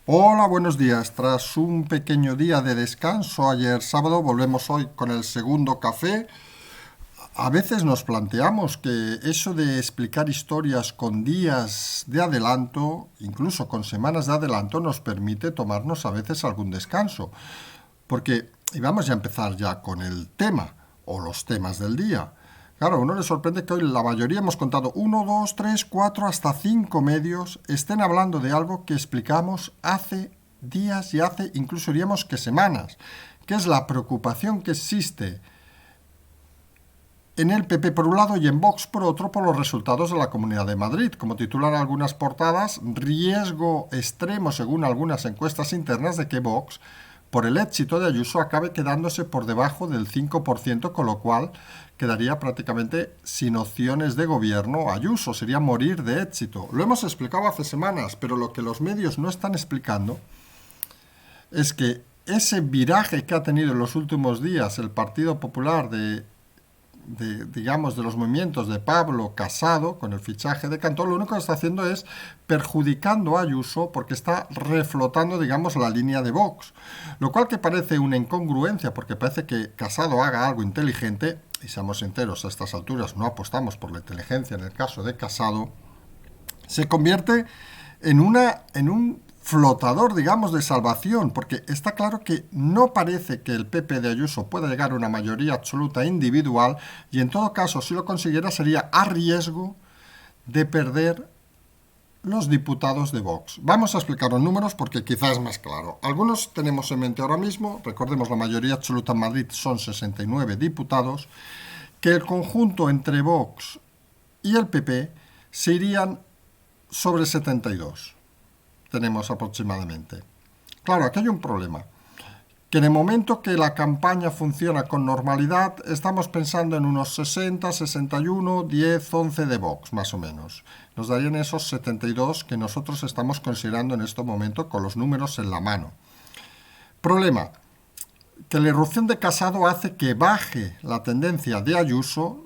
Hola, buenos días. Tras un pequeño día de descanso ayer sábado, volvemos hoy con el segundo café. A veces nos planteamos que eso de explicar historias con días de adelanto, incluso con semanas de adelanto, nos permite tomarnos a veces algún descanso. Porque, y vamos ya a empezar ya con el tema, o los temas del día. Claro, a uno le sorprende que hoy la mayoría hemos contado uno, dos, tres, cuatro, hasta cinco medios estén hablando de algo que explicamos hace días y hace incluso diríamos que semanas, que es la preocupación que existe en el PP por un lado y en Vox por otro por los resultados de la Comunidad de Madrid. Como titulan algunas portadas, riesgo extremo según algunas encuestas internas de que Vox, por el éxito de Ayuso, acabe quedándose por debajo del 5%, con lo cual quedaría prácticamente sin opciones de gobierno Ayuso, sería morir de éxito. Lo hemos explicado hace semanas, pero lo que los medios no están explicando es que ese viraje que ha tenido en los últimos días el Partido Popular digamos, de los movimientos de Pablo Casado con el fichaje de Cantó, lo único que está haciendo es perjudicando a Ayuso porque está reflotando, digamos, la línea de Vox. Lo cual que parece una incongruencia porque parece que Casado haga algo inteligente, y seamos sinceros, a estas alturas no apostamos por la inteligencia en el caso de Casado, se convierte en un flotador, digamos, de salvación, porque está claro que no parece que el PP de Ayuso pueda llegar a una mayoría absoluta individual y en todo caso, si lo consiguiera, sería a riesgo de perder los diputados de Vox. Vamos a explicar los números porque quizás es más claro. Algunos tenemos en mente ahora mismo, recordemos la mayoría absoluta en Madrid son 69 diputados, que el conjunto entre Vox y el PP se irían sobre 72. Tenemos aproximadamente. Claro, aquí hay un problema. Que en el momento que la campaña funciona con normalidad, estamos pensando en unos 60, 61, 10, 11 de Vox, más o menos. Nos darían esos 72 que nosotros estamos considerando en este momento con los números en la mano. Problema, que la irrupción de Casado hace que baje la tendencia de Ayuso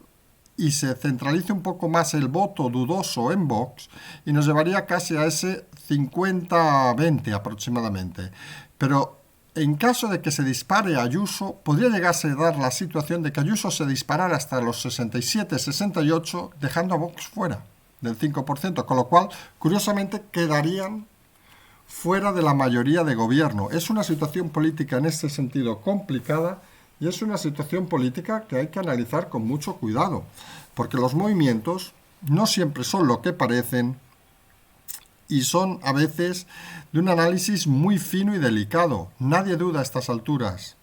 y se centralice un poco más el voto dudoso en Vox y nos llevaría casi a ese 50-20 aproximadamente. Pero en caso de que se dispare Ayuso, podría llegarse a dar la situación de que Ayuso se disparara hasta los 67-68, dejando a Vox fuera del 5%, con lo cual, curiosamente, quedarían fuera de la mayoría de gobierno. Es una situación política en este sentido complicada y es una situación política que hay que analizar con mucho cuidado, porque los movimientos no siempre son lo que parecen y son a veces de un análisis muy fino y delicado. Nadie duda a estas alturas.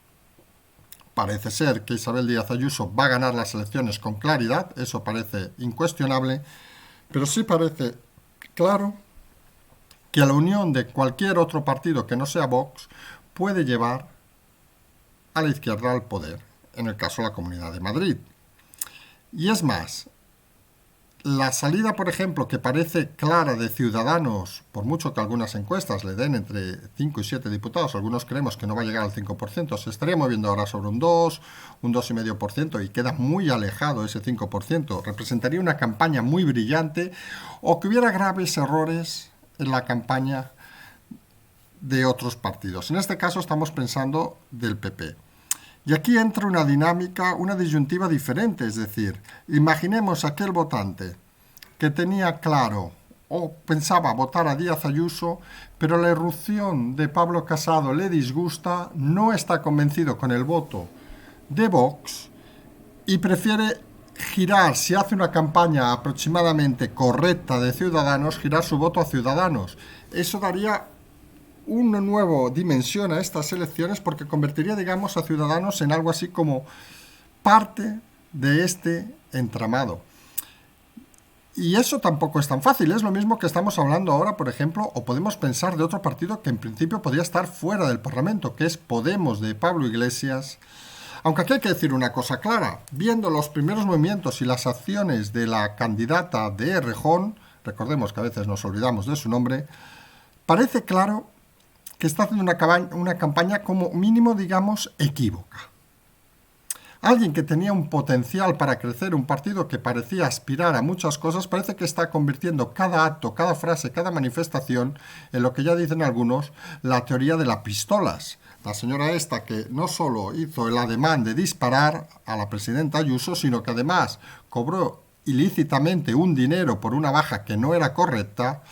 Parece ser que Isabel Díaz Ayuso va a ganar las elecciones con claridad, eso parece incuestionable, pero sí parece claro que la unión de cualquier otro partido que no sea Vox puede llevar a la izquierda al poder, en el caso de la Comunidad de Madrid. Y es más, la salida, por ejemplo, que parece clara de Ciudadanos, por mucho que algunas encuestas le den entre 5 y 7 diputados, algunos creemos que no va a llegar al 5%, se estaría moviendo ahora sobre un 2, un 2,5% y queda muy alejado ese 5%. Representaría una campaña muy brillante o que hubiera graves errores en la campaña de otros partidos. En este caso estamos pensando del PP. Y aquí entra una dinámica, una disyuntiva diferente, es decir, imaginemos aquel votante que tenía claro o pensaba votar a Díaz Ayuso, pero la irrupción de Pablo Casado le disgusta, no está convencido con el voto de Vox y prefiere girar, si hace una campaña aproximadamente correcta de Ciudadanos, girar su voto a Ciudadanos. Eso daría una nueva dimensión a estas elecciones porque convertiría, digamos, a Ciudadanos en algo así como parte de este entramado. Y eso tampoco es tan fácil. Es lo mismo que estamos hablando ahora, por ejemplo, o podemos pensar de otro partido que en principio podría estar fuera del Parlamento, que es Podemos de Pablo Iglesias. Aunque aquí hay que decir una cosa clara. Viendo los primeros movimientos y las acciones de la candidata de Errejón, recordemos que a veces nos olvidamos de su nombre, parece claro que está haciendo una campaña como mínimo, digamos, equívoca. Alguien que tenía un potencial para crecer, un partido que parecía aspirar a muchas cosas, parece que está convirtiendo cada acto, cada frase, cada manifestación en lo que ya dicen algunos, la teoría de las pistolas. La señora esta que no solo hizo el ademán de disparar a la presidenta Ayuso, sino que además cobró ilícitamente un dinero por una baja que no era correcta,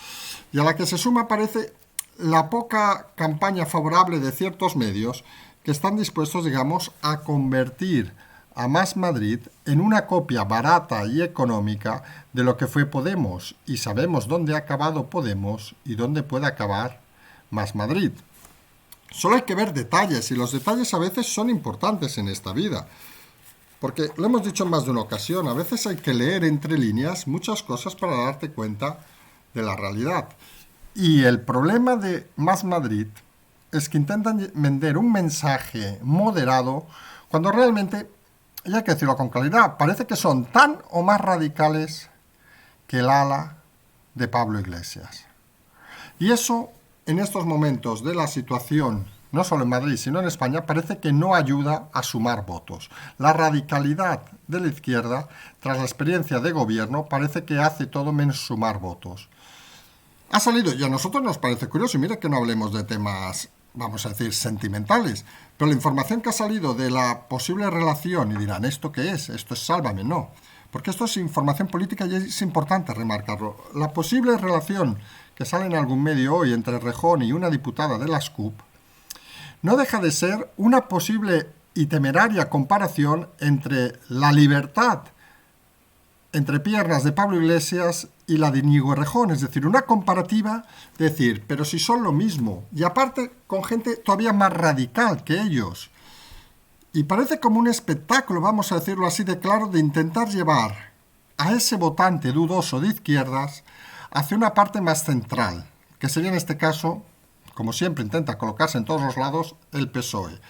y a la que se suma parece la poca campaña favorable de ciertos medios que están dispuestos, digamos, a convertir a Más Madrid en una copia barata y económica de lo que fue Podemos, y sabemos dónde ha acabado Podemos y dónde puede acabar Más Madrid. Solo hay que ver detalles, y los detalles a veces son importantes en esta vida. Porque lo hemos dicho en más de una ocasión, a veces hay que leer entre líneas muchas cosas para darte cuenta de la realidad. Y el problema de Más Madrid es que intentan vender un mensaje moderado cuando realmente, y hay que decirlo con claridad, parece que son tan o más radicales que el ala de Pablo Iglesias. Y eso, en estos momentos de la situación, no solo en Madrid, sino en España, parece que no ayuda a sumar votos. La radicalidad de la izquierda, tras la experiencia de gobierno, parece que hace todo menos sumar votos. Ha salido, y a nosotros nos parece curioso, y mire que no hablemos de temas, vamos a decir, sentimentales, pero la información que ha salido de la posible relación, y dirán, ¿esto qué es? Esto es Sálvame, no. Porque esto es información política y es importante remarcarlo. La posible relación que sale en algún medio hoy entre Rejón y una diputada de las CUP no deja de ser una posible y temeraria comparación entre la libertad entre piernas de Pablo Iglesias y la de Íñigo Errejón, es decir, una comparativa, decir, pero si son lo mismo, y aparte con gente todavía más radical que ellos. Y parece como un espectáculo, vamos a decirlo así de claro, de intentar llevar a ese votante dudoso de izquierdas hacia una parte más central, que sería en este caso, como siempre intenta colocarse en todos los lados, el PSOE.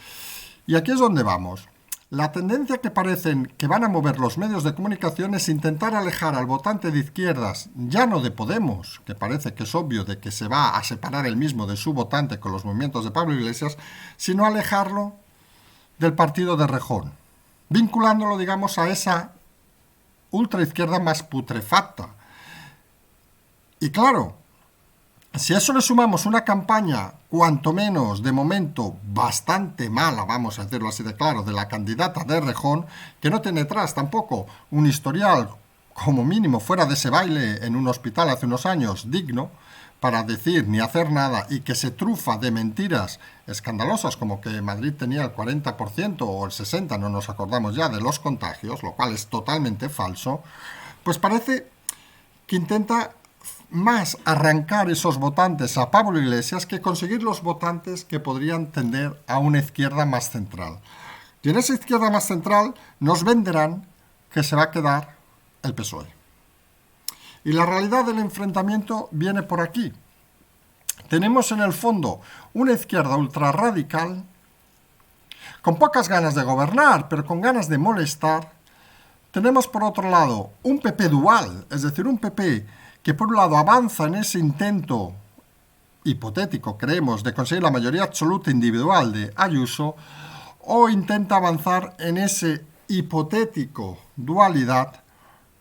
Y aquí es donde vamos. La tendencia que parecen que van a mover los medios de comunicación es intentar alejar al votante de izquierdas, ya no de Podemos, que parece que es obvio de que se va a separar el mismo de su votante con los movimientos de Pablo Iglesias, sino alejarlo del partido de Rejón, vinculándolo, digamos, a esa ultraizquierda más putrefacta. Y claro, si a eso le sumamos una campaña, cuanto menos, de momento, bastante mala, vamos a decirlo así de claro, de la candidata de Rejón, que no tiene detrás tampoco un historial, como mínimo, fuera de ese baile en un hospital hace unos años, digno, para decir ni hacer nada, y que se trufa de mentiras escandalosas, como que Madrid tenía el 40% o el 60%, no nos acordamos ya, de los contagios, lo cual es totalmente falso, pues parece que intenta más arrancar esos votantes a Pablo Iglesias que conseguir los votantes que podrían tender a una izquierda más central. Y en esa izquierda más central nos venderán que se va a quedar el PSOE. Y la realidad del enfrentamiento viene por aquí. Tenemos en el fondo una izquierda ultrarradical con pocas ganas de gobernar, pero con ganas de molestar. Tenemos por otro lado un PP dual, es decir, un PP que por un lado avanza en ese intento hipotético, creemos, de conseguir la mayoría absoluta individual de Ayuso, o intenta avanzar en ese hipotético dualidad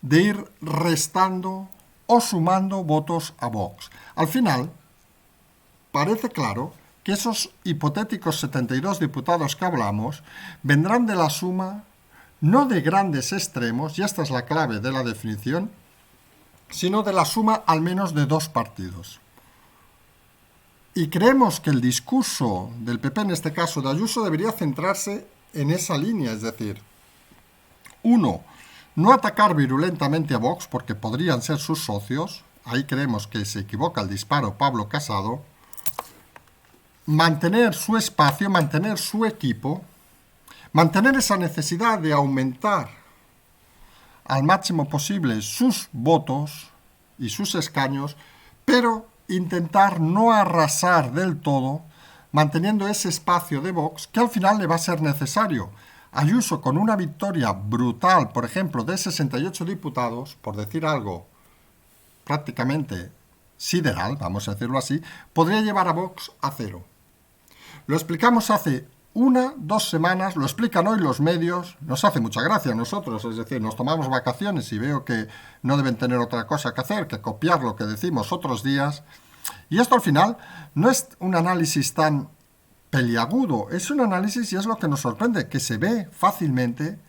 de ir restando o sumando votos a Vox. Al final, parece claro que esos hipotéticos 72 diputados que hablamos vendrán de la suma no de grandes extremos, y esta es la clave de la definición, sino de la suma al menos de dos partidos. Y creemos que el discurso del PP, en este caso de Ayuso, debería centrarse en esa línea, es decir, uno, no atacar virulentamente a Vox porque podrían ser sus socios, ahí creemos que se equivoca el disparo Pablo Casado, mantener su espacio, mantener su equipo, mantener esa necesidad de aumentar al máximo posible sus votos y sus escaños, pero intentar no arrasar del todo, manteniendo ese espacio de Vox que al final le va a ser necesario. Ayuso, con una victoria brutal, por ejemplo, de 68 diputados, por decir algo prácticamente sideral, vamos a decirlo así, podría llevar a Vox a cero. Lo explicamos hace 2 semanas, lo explican hoy los medios, nos hace mucha gracia a nosotros, es decir, nos tomamos vacaciones y veo que no deben tener otra cosa que hacer que copiar lo que decimos otros días. Y esto al final no es un análisis tan peliagudo, es un análisis y es lo que nos sorprende, que se ve fácilmente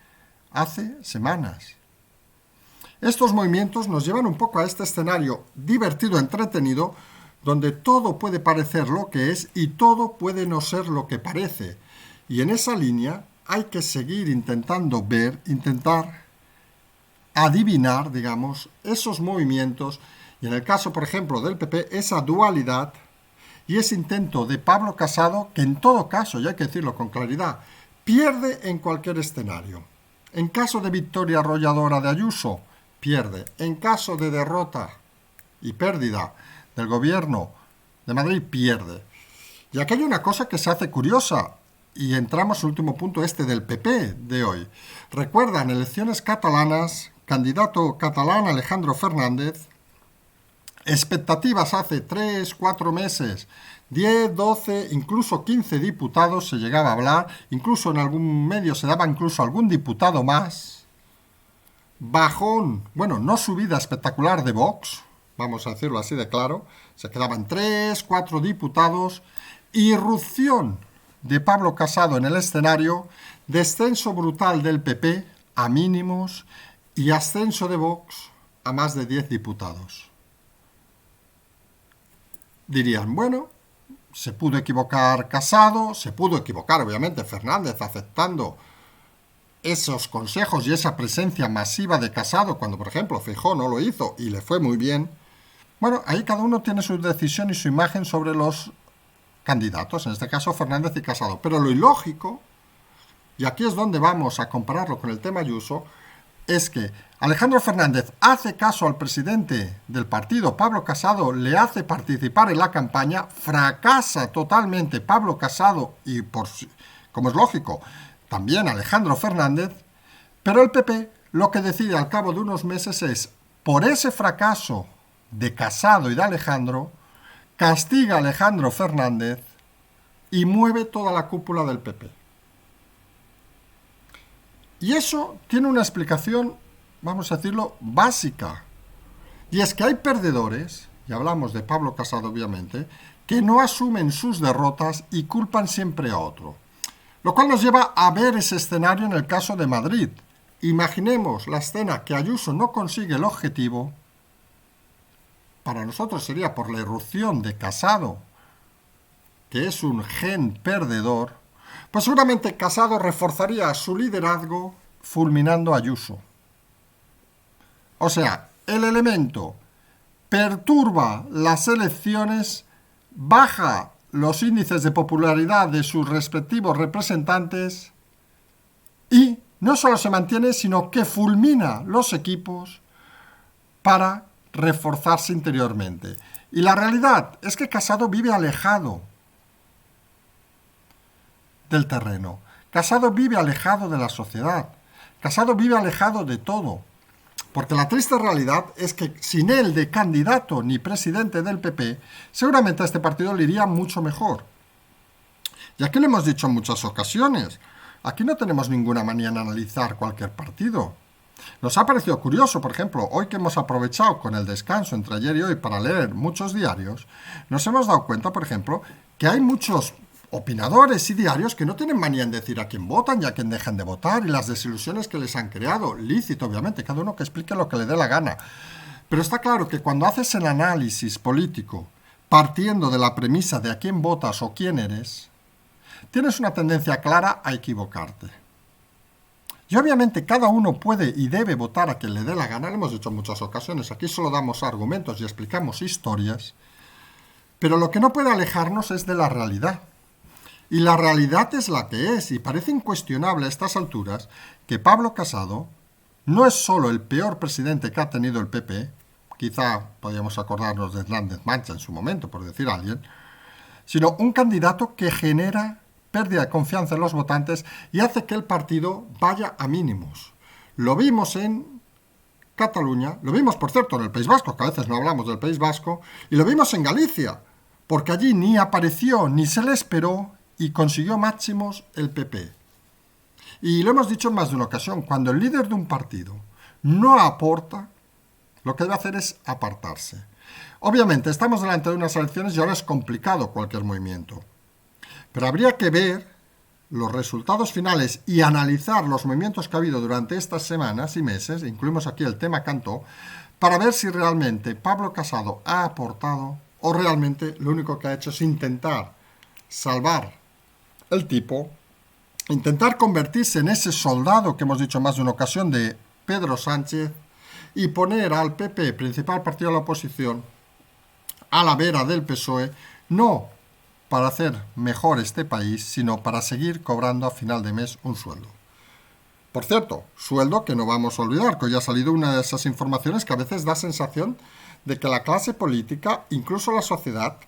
hace semanas. Estos movimientos nos llevan un poco a este escenario divertido, entretenido, donde todo puede parecer lo que es y todo puede no ser lo que parece. Y en esa línea hay que seguir intentando ver, intentar adivinar, digamos, esos movimientos. Y en el caso, por ejemplo, del PP, esa dualidad y ese intento de Pablo Casado, que en todo caso, y hay que decirlo con claridad, pierde en cualquier escenario. En caso de victoria arrolladora de Ayuso, pierde. En caso de derrota y pérdida del gobierno de Madrid, pierde. Y aquí hay una cosa que se hace curiosa, y entramos al último punto, este del PP de hoy. Recuerdan, elecciones catalanas, candidato catalán Alejandro Fernández, expectativas hace 3, 4 meses, 10, 12, incluso 15 diputados se llegaba a hablar, incluso en algún medio se daba incluso algún diputado más. Bajón, bueno, no subida espectacular de Vox, vamos a decirlo así de claro, se quedaban 3, 4 diputados, irrupción de Pablo Casado en el escenario, descenso brutal del PP a mínimos y ascenso de Vox a más de 10 diputados. Dirían, bueno, se pudo equivocar Casado, se pudo equivocar obviamente Fernández aceptando esos consejos y esa presencia masiva de Casado cuando, por ejemplo, Feijóo no lo hizo y le fue muy bien. Bueno, ahí cada uno tiene su decisión y su imagen sobre los candidatos, en este caso Fernández y Casado. Pero lo ilógico, y aquí es donde vamos a compararlo con el tema Ayuso, es que Alejandro Fernández hace caso al presidente del partido, Pablo Casado, le hace participar en la campaña, fracasa totalmente Pablo Casado y, como es lógico, también Alejandro Fernández, pero el PP lo que decide al cabo de unos meses es, por ese fracaso de Casado y de Alejandro, castiga a Alejandro Fernández y mueve toda la cúpula del PP. Y eso tiene una explicación, vamos a decirlo, básica. Y es que hay perdedores, y hablamos de Pablo Casado obviamente, que no asumen sus derrotas y culpan siempre a otro. Lo cual nos lleva a ver ese escenario en el caso de Madrid. Imaginemos la escena que Ayuso no consigue el objetivo. Para nosotros sería por la irrupción de Casado, que es un gen perdedor, pues seguramente Casado reforzaría su liderazgo fulminando a Ayuso. O sea, el elemento perturba las elecciones, baja los índices de popularidad de sus respectivos representantes y no solo se mantiene, sino que fulmina los equipos para reforzarse interiormente. Y la realidad es que Casado vive alejado del terreno. Casado vive alejado de la sociedad. Casado vive alejado de todo. Porque la triste realidad es que sin él de candidato ni presidente del PP, seguramente a este partido le iría mucho mejor. Y aquí lo hemos dicho en muchas ocasiones. Aquí no tenemos ninguna manía en analizar cualquier partido. Nos ha parecido curioso, por ejemplo, hoy que hemos aprovechado con el descanso entre ayer y hoy para leer muchos diarios, nos hemos dado cuenta, por ejemplo, que hay muchos opinadores y diarios que no tienen manía en decir a quién votan y a quién dejan de votar y las desilusiones que les han creado. Lícito, obviamente, cada uno que explique lo que le dé la gana. Pero está claro que cuando haces el análisis político partiendo de la premisa de a quién votas o quién eres, tienes una tendencia clara a equivocarte. Y obviamente cada uno puede y debe votar a quien le dé la gana, lo hemos dicho en muchas ocasiones, aquí solo damos argumentos y explicamos historias, pero lo que no puede alejarnos es de la realidad. Y la realidad es la que es, y parece incuestionable a estas alturas que Pablo Casado no es solo el peor presidente que ha tenido el PP, quizá podríamos acordarnos de Hernández Mancha en su momento, por decir a alguien, sino un candidato que genera pérdida de confianza en los votantes y hace que el partido vaya a mínimos. Lo vimos en Cataluña, lo vimos, por cierto, en el País Vasco, que a veces no hablamos del País Vasco, y lo vimos en Galicia, porque allí ni apareció ni se le esperó y consiguió máximos el PP. Y lo hemos dicho en más de una ocasión, cuando el líder de un partido no aporta, lo que debe hacer es apartarse. Obviamente, estamos delante de unas elecciones y ahora es complicado cualquier movimiento. Pero habría que ver los resultados finales y analizar los movimientos que ha habido durante estas semanas y meses, incluimos aquí el tema Cantó, para ver si realmente Pablo Casado ha aportado o realmente lo único que ha hecho es intentar salvar el tipo, intentar convertirse en ese soldado que hemos dicho más de una ocasión de Pedro Sánchez y poner al PP, principal partido de la oposición, a la vera del PSOE, no para hacer mejor este país, sino para seguir cobrando a final de mes un sueldo. Por cierto, sueldo que no vamos a olvidar, que hoy ha salido una de esas informaciones que a veces da sensación de que la clase política, incluso la sociedad,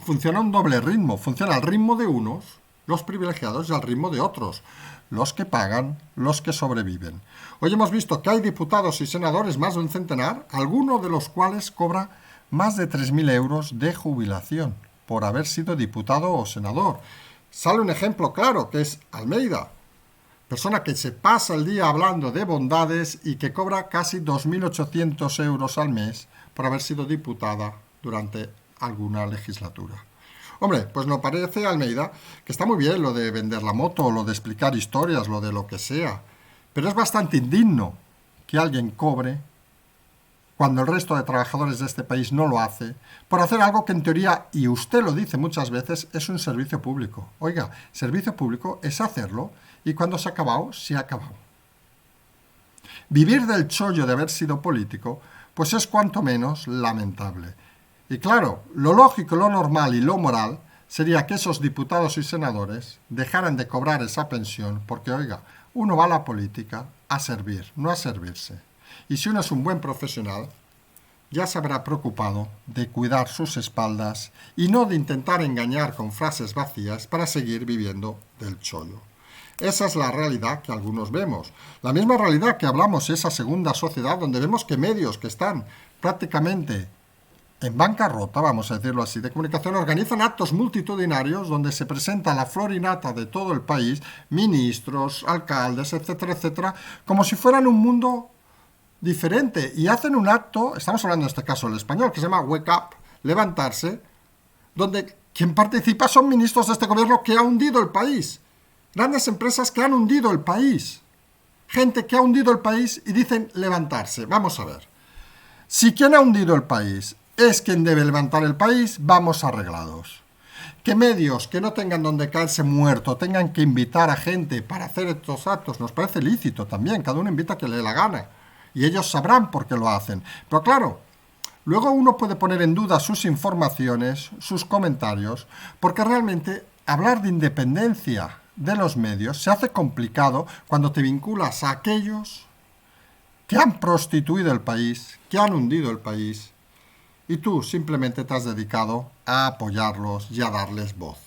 funciona a un doble ritmo. Funciona al ritmo de unos, los privilegiados, y al ritmo de otros, los que pagan, los que sobreviven. Hoy hemos visto que hay diputados y senadores, más de un centenar, alguno de los cuales cobra más de 3.000 euros de jubilación por haber sido diputado o senador. Sale un ejemplo claro, que es Almeida, persona que se pasa el día hablando de bondades y que cobra casi 2.800 euros al mes por haber sido diputada durante alguna legislatura. Hombre, pues nos parece, Almeida, que está muy bien lo de vender la moto, lo de explicar historias, lo de lo que sea, pero es bastante indigno que alguien cobre cuando el resto de trabajadores de este país no lo hace, por hacer algo que en teoría, y usted lo dice muchas veces, es un servicio público. Oiga, servicio público es hacerlo y cuando se ha acabado, se ha acabado. Vivir del chollo de haber sido político, pues es cuanto menos lamentable. Y claro, lo lógico, lo normal y lo moral sería que esos diputados y senadores dejaran de cobrar esa pensión porque, oiga, uno va a la política a servir, no a servirse. Y si uno es un buen profesional, ya se habrá preocupado de cuidar sus espaldas y no de intentar engañar con frases vacías para seguir viviendo del chollo. Esa es la realidad que algunos vemos. La misma realidad que hablamos, esa segunda sociedad donde vemos que medios que están prácticamente en bancarrota, vamos a decirlo así, de comunicación, organizan actos multitudinarios donde se presenta la flor y nata de todo el país, ministros, alcaldes, etcétera, etcétera, como si fueran un mundo diferente, y hacen un acto, estamos hablando en este caso del español, que se llama Wake Up, levantarse, donde quien participa son ministros de este gobierno que ha hundido el país, grandes empresas que han hundido el país, gente que ha hundido el país y dicen levantarse. Vamos a ver, si quien ha hundido el país es quien debe levantar el país, vamos arreglados. Que medios que no tengan donde caerse muerto tengan que invitar a gente para hacer estos actos, nos parece lícito también, cada uno invita a quien le dé la gana. Y ellos sabrán por qué lo hacen. Pero claro, luego uno puede poner en duda sus informaciones, sus comentarios, porque realmente hablar de independencia de los medios se hace complicado cuando te vinculas a aquellos que han prostituido el país, que han hundido el país, y tú simplemente te has dedicado a apoyarlos y a darles voz.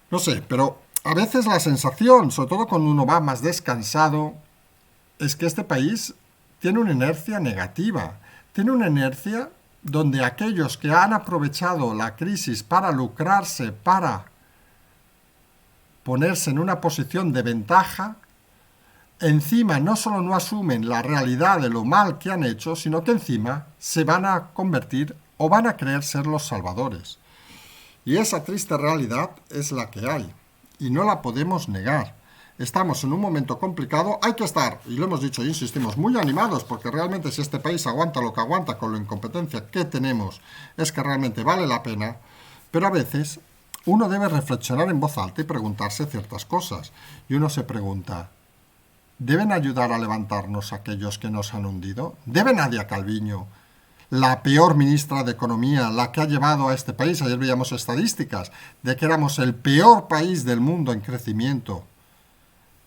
No sé, pero a veces la sensación, sobre todo cuando uno va más descansado, es que este país tiene una inercia negativa, tiene una inercia donde aquellos que han aprovechado la crisis para lucrarse, para ponerse en una posición de ventaja, encima no solo no asumen la realidad de lo mal que han hecho, sino que encima se van a convertir o van a creer ser los salvadores. Y esa triste realidad es la que hay, y no la podemos negar. Estamos en un momento complicado, hay que estar, y lo hemos dicho e insistimos, muy animados, porque realmente si este país aguanta lo que aguanta con la incompetencia que tenemos, es que realmente vale la pena, pero a veces uno debe reflexionar en voz alta y preguntarse ciertas cosas. Y uno se pregunta, ¿deben ayudar a levantarnos aquellos que nos han hundido? ¿Debe Nadia Calviño, la peor ministra de Economía, la que ha llevado a este país, ayer veíamos estadísticas, de que éramos el peor país del mundo en crecimiento,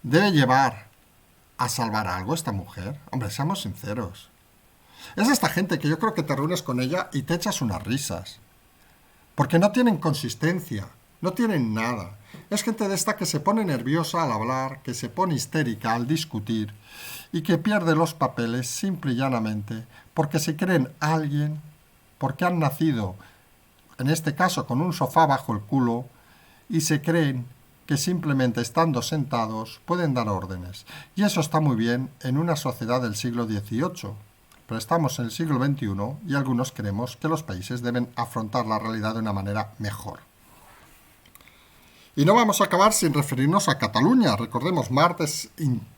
¿debe llevar a salvar algo esta mujer? Hombre, seamos sinceros. Es esta gente que yo creo que te reúnes con ella y te echas unas risas. Porque no tienen consistencia, no tienen nada. Es gente de esta que se pone nerviosa al hablar, que se pone histérica al discutir y que pierde los papeles simple y llanamente porque se creen alguien, porque han nacido en este caso con un sofá bajo el culo, y se creen que simplemente estando sentados pueden dar órdenes. Y eso está muy bien en una sociedad del siglo XVIII. Pero estamos en el siglo XXI y algunos creemos que los países deben afrontar la realidad de una manera mejor. Y no vamos a acabar sin referirnos a Cataluña. Recordemos, martes,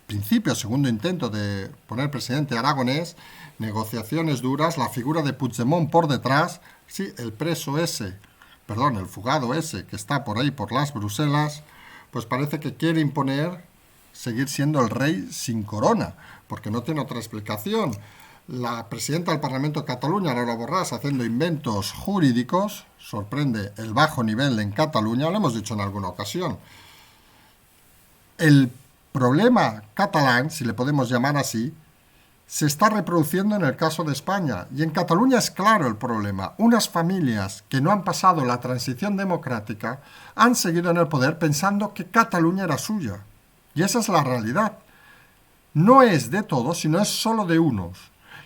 principio, segundo intento de poner presidente Aragonés, negociaciones duras, la figura de Puigdemont por detrás, sí, el preso ese, perdón, el fugado ese que está por ahí por las Bruselas, pues parece que quiere imponer seguir siendo el rey sin corona, porque no tiene otra explicación. La presidenta del Parlamento de Cataluña, Laura Borràs, haciendo inventos jurídicos, sorprende el bajo nivel en Cataluña, lo hemos dicho en alguna ocasión. El problema catalán, si le podemos llamar así, se está reproduciendo en el caso de España. Y en Cataluña es claro el problema. Unas familias que no han pasado la transición democrática han seguido en el poder pensando que Cataluña era suya. Y esa es la realidad. No es de todos, sino es solo de unos.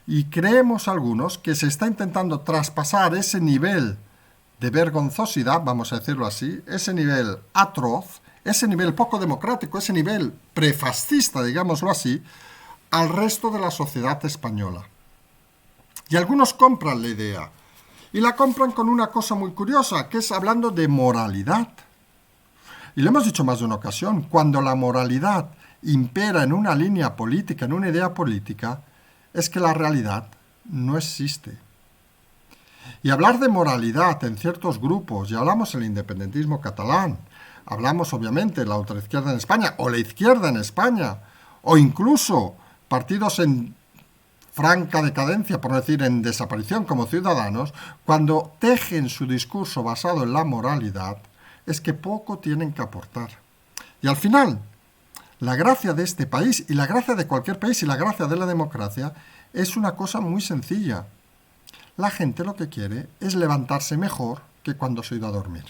Y creemos algunos que se está intentando traspasar ese nivel de vergonzosidad, vamos a decirlo así, ese nivel atroz, ese nivel poco democrático, ese nivel prefascista, digámoslo así, al resto de la sociedad española. Y algunos compran la idea. Y la compran con una cosa muy curiosa, que es hablando de moralidad. Y lo hemos dicho más de una ocasión, cuando la moralidad impera en una línea política, en una idea política, es que la realidad no existe. Y hablar de moralidad en ciertos grupos, y hablamos del independentismo catalán, hablamos obviamente de la ultraizquierda en España, o la izquierda en España, o incluso partidos en franca decadencia, por no decir en desaparición como Ciudadanos, cuando tejen su discurso basado en la moralidad, es que poco tienen que aportar. Y al final, la gracia de este país, y la gracia de cualquier país, y la gracia de la democracia, es una cosa muy sencilla. La gente lo que quiere es levantarse mejor que cuando se ha ido a dormir.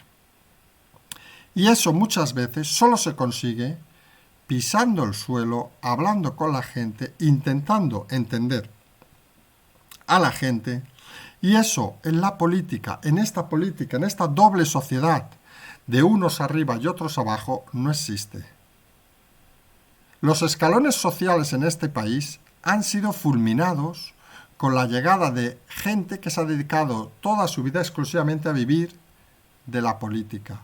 Y eso muchas veces solo se consigue pisando el suelo, hablando con la gente, intentando entender a la gente. Y eso en la política, en esta doble sociedad de unos arriba y otros abajo, no existe. Los escalones sociales en este país han sido fulminados con la llegada de gente que se ha dedicado toda su vida exclusivamente a vivir de la política.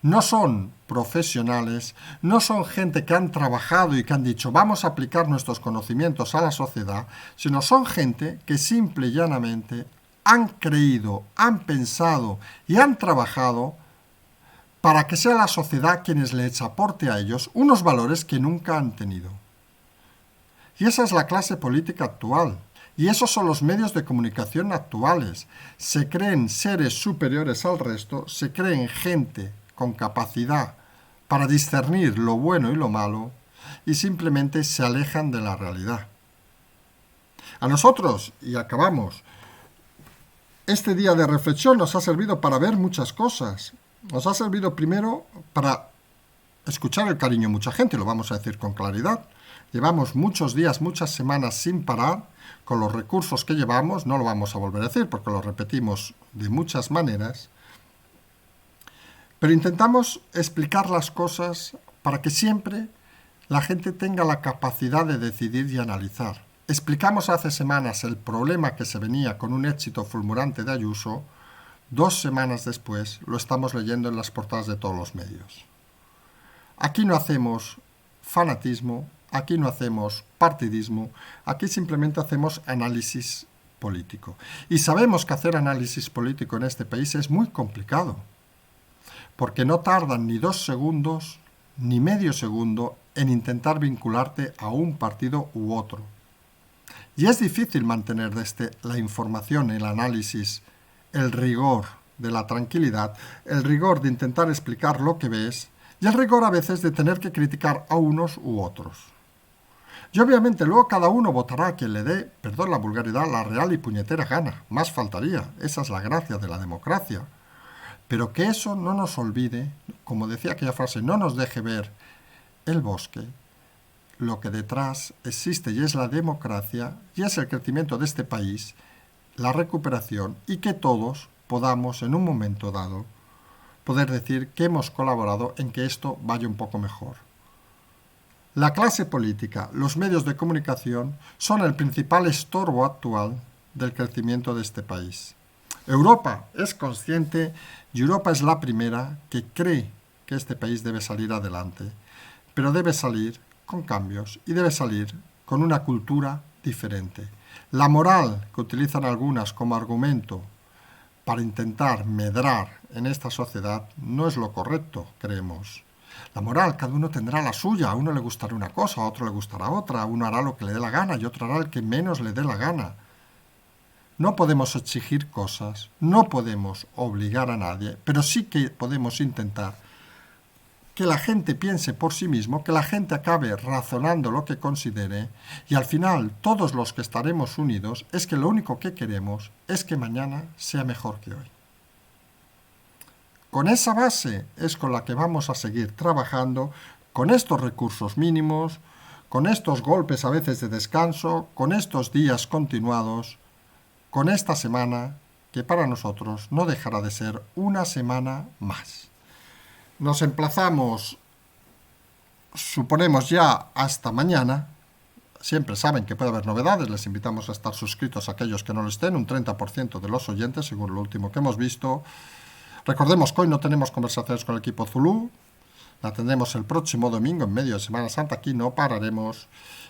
No son profesionales, no son gente que han trabajado y que han dicho vamos a aplicar nuestros conocimientos a la sociedad, sino son gente que simple y llanamente han creído, han pensado y han trabajado para que sea la sociedad quienes les aporte a ellos unos valores que nunca han tenido. Y esa es la clase política actual. Y esos son los medios de comunicación actuales. Se creen seres superiores al resto, se creen gente con capacidad para discernir lo bueno y lo malo y simplemente se alejan de la realidad. A nosotros, y acabamos, este día de reflexión nos ha servido para ver muchas cosas. Nos ha servido primero para escuchar el cariño de mucha gente, lo vamos a decir con claridad. Llevamos muchos días, muchas semanas sin parar, con los recursos que llevamos, no lo vamos a volver a decir porque lo repetimos de muchas maneras, pero intentamos explicar las cosas para que siempre la gente tenga la capacidad de decidir y analizar. Explicamos hace semanas el problema que se venía con un éxito fulgurante de Ayuso. 2 semanas después lo estamos leyendo en las portadas de todos los medios. Aquí no hacemos fanatismo, aquí no hacemos partidismo, aquí simplemente hacemos análisis político. Y sabemos que hacer análisis político en este país es muy complicado, porque no tardan ni 2 segundos, ni medio segundo en intentar vincularte a un partido u otro. Y es difícil mantener desde la información, el análisis, el rigor de la tranquilidad, el rigor de intentar explicar lo que ves y el rigor a veces de tener que criticar a unos u otros. Y obviamente luego cada uno votará a quien le dé, perdón la vulgaridad, la real y puñetera gana. Más faltaría. Esa es la gracia de la democracia. Pero que eso no nos olvide, como decía aquella frase, no nos deje ver el bosque, lo que detrás existe y es la democracia y es el crecimiento de este país, la recuperación y que todos podamos en un momento dado poder decir que hemos colaborado en que esto vaya un poco mejor. La clase política, los medios de comunicación son el principal estorbo actual del crecimiento de este país. Europa es consciente y Europa es la primera que cree que este país debe salir adelante, pero debe salir con cambios y debe salir con una cultura diferente. La moral que utilizan algunas como argumento para intentar medrar en esta sociedad no es lo correcto, creemos. La moral, cada uno tendrá la suya, a uno le gustará una cosa, a otro le gustará otra, uno hará lo que le dé la gana y otro hará el que menos le dé la gana. No podemos exigir cosas, no podemos obligar a nadie, pero sí que podemos intentar que la gente piense por sí mismo, que la gente acabe razonando lo que considere y al final todos los que estaremos unidos es que lo único que queremos es que mañana sea mejor que hoy. Con esa base es con la que vamos a seguir trabajando, con estos recursos mínimos, con estos golpes a veces de descanso, con estos días continuados, con esta semana que para nosotros no dejará de ser una semana más. Nos emplazamos, suponemos ya hasta mañana. Siempre saben que puede haber novedades, les invitamos a estar suscritos a aquellos que no lo estén, un 30% de los oyentes, según lo último que hemos visto. Recordemos que hoy no tenemos conversaciones con el equipo Zulú, la tendremos el próximo domingo en medio de Semana Santa, aquí no pararemos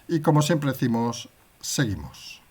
y como siempre decimos, seguimos.